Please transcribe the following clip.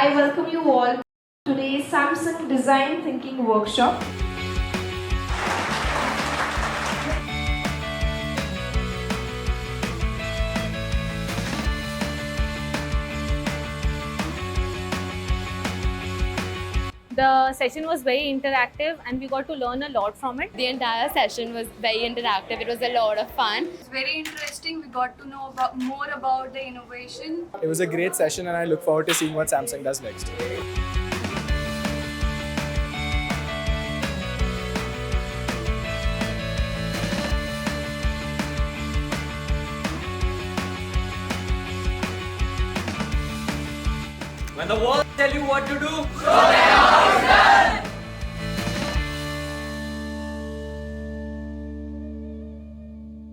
I welcome you all to today's Samsung Design Thinking Workshop. The session was very interactive and we got to learn a lot from it. The entire session was very interactive. It was a lot of fun. It's very interesting. We got to know more about the innovation. It was a great session and I look forward to seeing what Samsung does next. When the walls tell you what to do, show them how it's done!